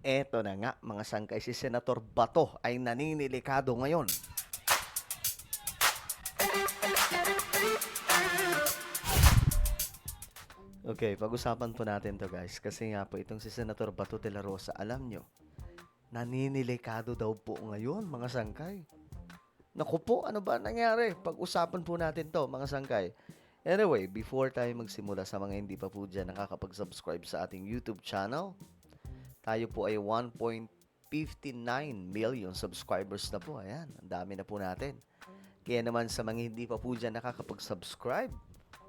Eto na nga mga sangkay, si Senator Bato ay naninilikado ngayon. Okay, pag-usapan po natin to guys. Kasi nga po itong si Senator Bato de la Rosa, alam nyo, naninilikado daw po ngayon mga sangkay. Naku po, ano ba nangyari? Pag-usapan po natin to mga sangkay. Anyway, before tayo magsimula, sa mga hindi pa po dyan nakakapag-subscribe sa ating YouTube channel, tayo po ay 1.59 million subscribers na po. Ayan, ang dami na po natin. Kaya naman sa mga hindi pa po dyan nakakapag-subscribe,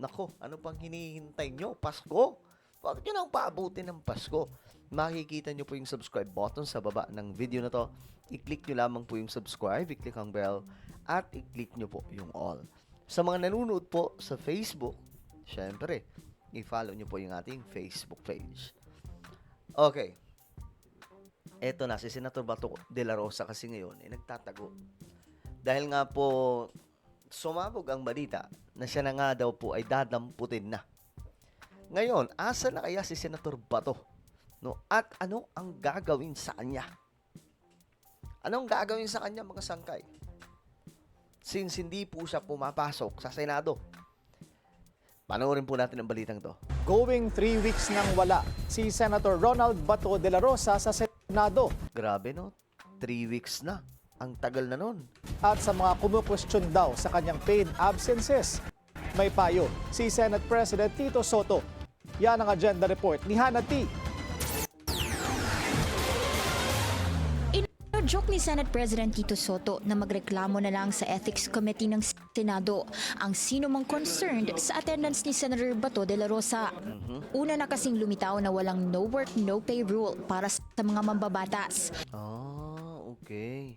nako, ano pang hinihintay nyo? Pasko? Huwag nyo nang paabutin ng Pasko. Makikita nyo po yung subscribe button sa baba ng video na to. I-click nyo lamang po yung subscribe, i-click ang bell, at i-click nyo po yung all. Sa mga nanonood po sa Facebook, syempre, i-follow nyo po yung ating Facebook page. Okay. Eto na, si Senator Bato de la Rosa kasi ngayon, nagtatago. Dahil nga po, sumabog ang balita na siya na nga daw po ay dadamputin na. Ngayon, asa na kaya si Senator Bato? No? At ano ang gagawin sa kanya? Anong gagawin sa kanya mga sangkay? Since hindi po siya pumapasok sa Senado. Panoorin po natin ang balitang to. Going 3 weeks nang wala si Senator Ronald Bato de la Rosa sa Senado. Grabe no? 3 weeks na. Ang tagal na nun. At sa mga kumukwestiyon daw sa kanyang paid absences, may payo si Senate President Tito Soto. Yan ang agenda report ni Hannah T. Joke ni Senate President Tito Soto na magreklamo na lang sa Ethics Committee ng Senado ang sino mang concerned sa attendance ni Senator Bato de la Rosa. Una na kasing lumitaw na walang no work, no pay rule para sa mga mambabatas. Okay.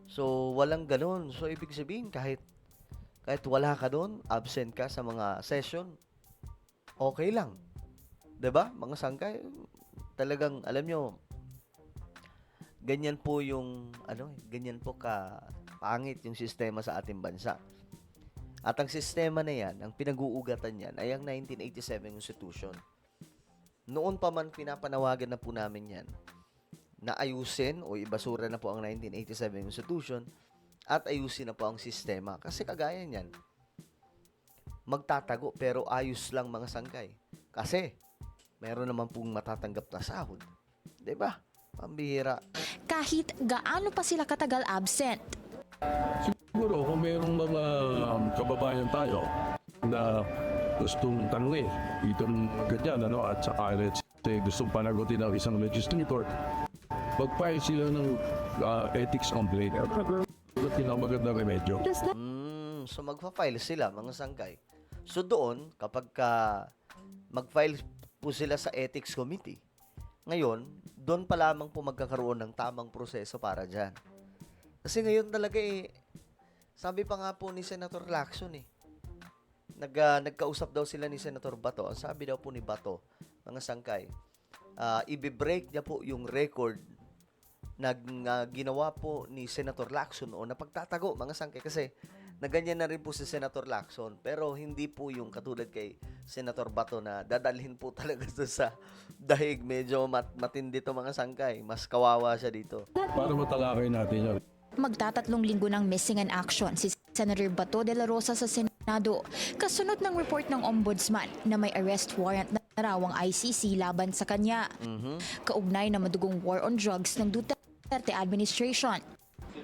So, walang ganun. So, ibig sabihin, kahit wala ka doon, absent ka sa mga session, okay lang. 'Di ba? Mga sangkay, talagang, alam nyo, ganyan po yung, ganyan po ka pangit yung sistema sa ating bansa. At ang sistema na yan, ang pinag-uugatan yan, ay ang 1987 Constitution. Noon pa man pinapanawagan na po namin yan, na ayusin o ibasura na po ang 1987 Constitution at ayusin na po ang sistema. Kasi kagaya niyan, magtatago pero ayos lang mga sangkay. Kasi meron naman pong matatanggap na sahod. 'Di ba? Pambihira. Kahit gaano pa sila katagal absent. Siguro kung mayroong mga kababayan tayo na gustong tanungin itong ganyan, at saka gustong panagutin ng isang legislator, mag-file sila ng ethics complaint. Ito ang magandang remedyo. So magfa-file sila mga sangkay. So doon, kapag mag-file po sila sa Ethics Committee, ngayon, doon pa lamang po magkakaroon ng tamang proseso para dyan. Kasi ngayon talaga sabi pa nga po ni Senator Lacson nagkausap daw sila ni Senator Bato. Ang sabi daw po ni Bato, mga sangkay, i-break niya po yung record na ginawa po ni Senator Lacson o napagtatago mga sangkay kasi naganyan na rin po si Senator Lacson pero hindi po yung katulad kay Senator Bato na dadalhin po talaga sa dahig. Medyo matindi to mga sangkay. Mas kawawa siya dito. Para matalakay natin yan. Magtatatlong linggo ng missing in action si Senator Bato de la Rosa sa Senado. Kasunod ng report ng Ombudsman na may arrest warrant na raw ang ICC laban sa kanya. Kaugnay na madugong war on drugs ng Duterte administration.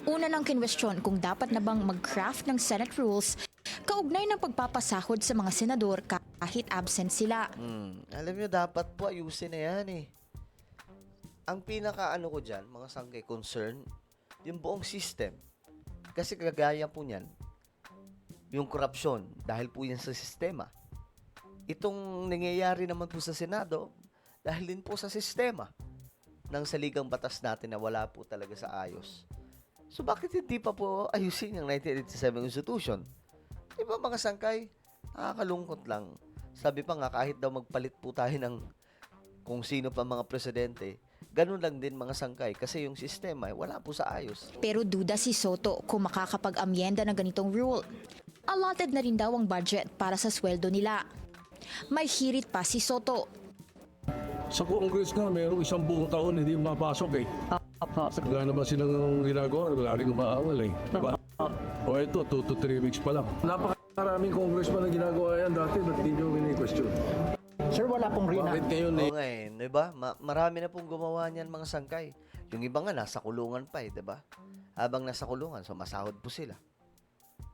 Una nang kinwestiyon kung dapat na bang mag-craft ng Senate rules kaugnay ng pagpapasahod sa mga senador kahit absent sila. Alam nyo, dapat po ayusin na yan Ang pinaka-ko dyan, mga sangkay concern, yung buong system. Kasi kagaya po niyan, yung korupsyon, dahil po yan sa sistema. Itong nangyayari naman po sa Senado, dahil din po sa sistema ng saligang batas natin na wala po talaga sa ayos. So bakit hindi pa po ayusin yung 1987 Constitution? Diba mga sangkay? Nakakalungkot lang. Sabi pa nga, kahit daw magpalit po tayo ng kung sino pa mga presidente, ganun lang din mga sangkay kasi yung sistema wala po sa ayos. Pero duda si Soto kung makakapag-amyenda ng ganitong rule. Allotted na rin daw ang budget para sa sweldo nila. May hirit pa si Soto. Sa Congress nga, mayroong isang buong taon hindi mapasok eh. Wala naman silang ginagawa, wala rin umaawal eh. Diba? O ito, 2 to 3 weeks pa lang. Napakaraming congressman na ginagawa yan dati, ba't hindi nyo question? Sir, wala pong Bakit ngayon eh? Oo nga eh, di ba? Marami na pong gumawa niyan mga sangkay. Yung iba nga nasa kulungan pa eh, di ba? Habang nasa kulungan, so masahod po sila.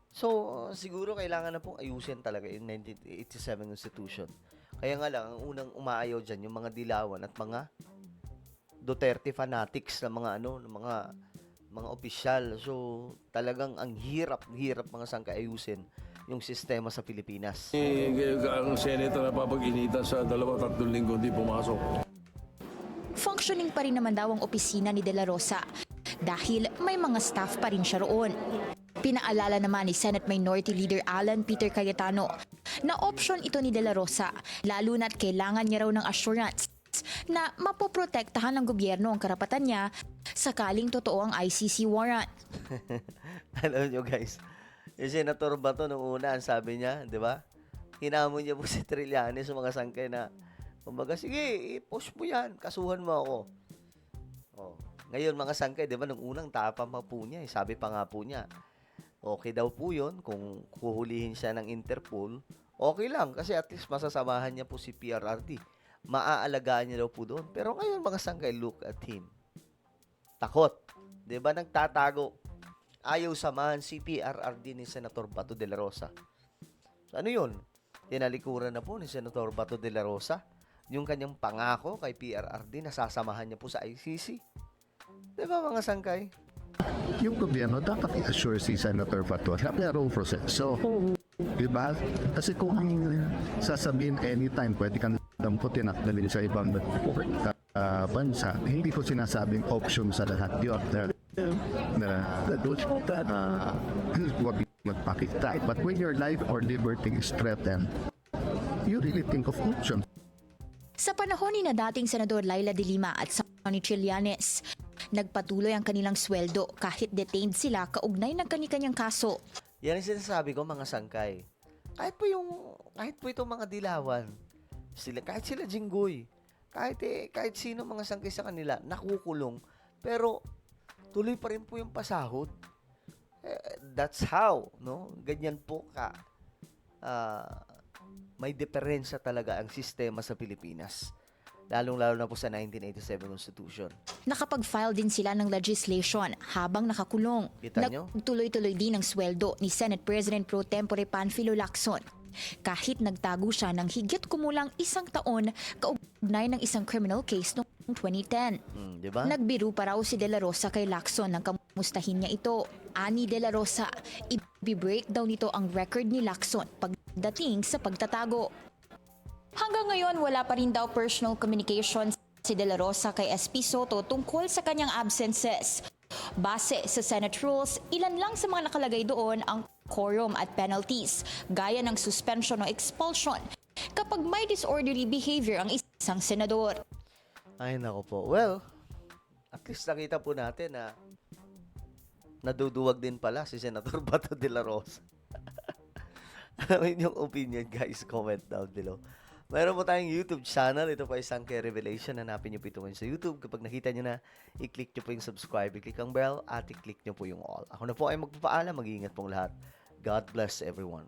So, siguro kailangan na pong ayusin talaga yung 1987 Constitution. Kaya nga lang, ang unang umaayaw dyan, yung mga dilawan at mga Duterte fanatics na mga ng mga opisyal. So, talagang ang hirap mga sangkay ayusin yung sistema sa Pilipinas. Ang senator na papag-initan sa 2-3 linggo hindi pumasok. Functioning pa rin naman daw ang opisina ni De La Rosa dahil may mga staff pa rin siya roon. Pinaalala naman ni Senate Minority Leader Alan Peter Cayetano na option ito ni De La Rosa, lalo na't kailangan niya raw ng assurance na mapoprotektahan ng gobyerno ang karapatan niya sakaling totoo ang ICC warrant. Alam nyo guys, yung Senator Bato nung una, ang sabi niya, di ba? Hinamon niya po si Trillanes sa mga sangkay na, kumbaga, sige, i-push mo yan, kasuhan mo ako. Oh. Ngayon mga sangkay, di ba, nung unang tapang pa po niya, sabi pa nga po niya, okay daw po yun, kung kuhulihin siya ng Interpol, okay lang, kasi at least masasamahan niya po si PRRD. Maaalagaan niya daw po doon. Pero ngayon mga sangkay, look at him. Takot. Di ba, nagtatago. Ayaw samahan si PRRD ni Senator Bato de la Rosa. So, ano yun? Tinalikuran na po ni Senator Bato de la Rosa yung kanyang pangako kay PRRD na sasamahan niya po sa ICC. Di ba mga sangkay? Yung gobyerno dapat i-assure si Senator Bato sa merong proseso. Diba? Kasi kung ang sasabihin anytime, pwede kang damputin at dalhin sa ibang bansa, hindi ko sinasabing option sa lahat yun. Huwag magpakita. But when your life or liberty is threatened, you really think of options. Sa panahon ni na dating Senador Laila de Lima at Sonny Trillanes, nagpatuloy ang kanilang sweldo kahit detained sila kaugnay ng kani-kanyang kaso. Yan ang sinasabi ko mga sangkay. Kahit po itong mga dilawan, kahit sila Jinggoy, kahit sino mga sangkay sa kanila, nakukulong, pero tuloy pa rin po yung pasahod. That's how, no? Ganyan po may diferensya talaga ang sistema sa Pilipinas. Lalong-lalo na po sa 1987 Constitution. Nakapag-file din sila ng legislation habang nakakulong. Kita nyo? Nagtuloy-tuloy din ang sweldo ni Senate President Pro Tempore Panfilo Lacson. Kahit nagtago siya ng higit kumulang 1 taon kaugnay ng isang criminal case noong 2010. Diba? Nagbiro pa raw si De La Rosa kay Lacson nang kamustahin niya ito. Ani De La Rosa, i-break daw nito ang record ni Lacson pagdating sa pagtatago. Hanggang ngayon, wala pa rin daw personal communication si De La Rosa kay SP Soto tungkol sa kanyang absences. Base sa Senate rules, ilan lang sa mga nakalagay doon ang quorum at penalties, gaya ng suspension o expulsion kapag may disorderly behavior ang isang senador. Ay, nako po. Well, at least nakita po natin na naduduwag din pala si Senator Bato de la Rosa. Alamin yung opinion, guys. Comment down below. Mayroon po tayong YouTube channel. Ito po ay Sangkay Revelation. Hanapin nyo po ito ngayon sa YouTube. Kapag nakita nyo na, i-click nyo po yung subscribe, i-click ang bell, at i-click nyo po yung all. Ako na po ay magpapaalam. Mag-iingat pong lahat. God bless everyone.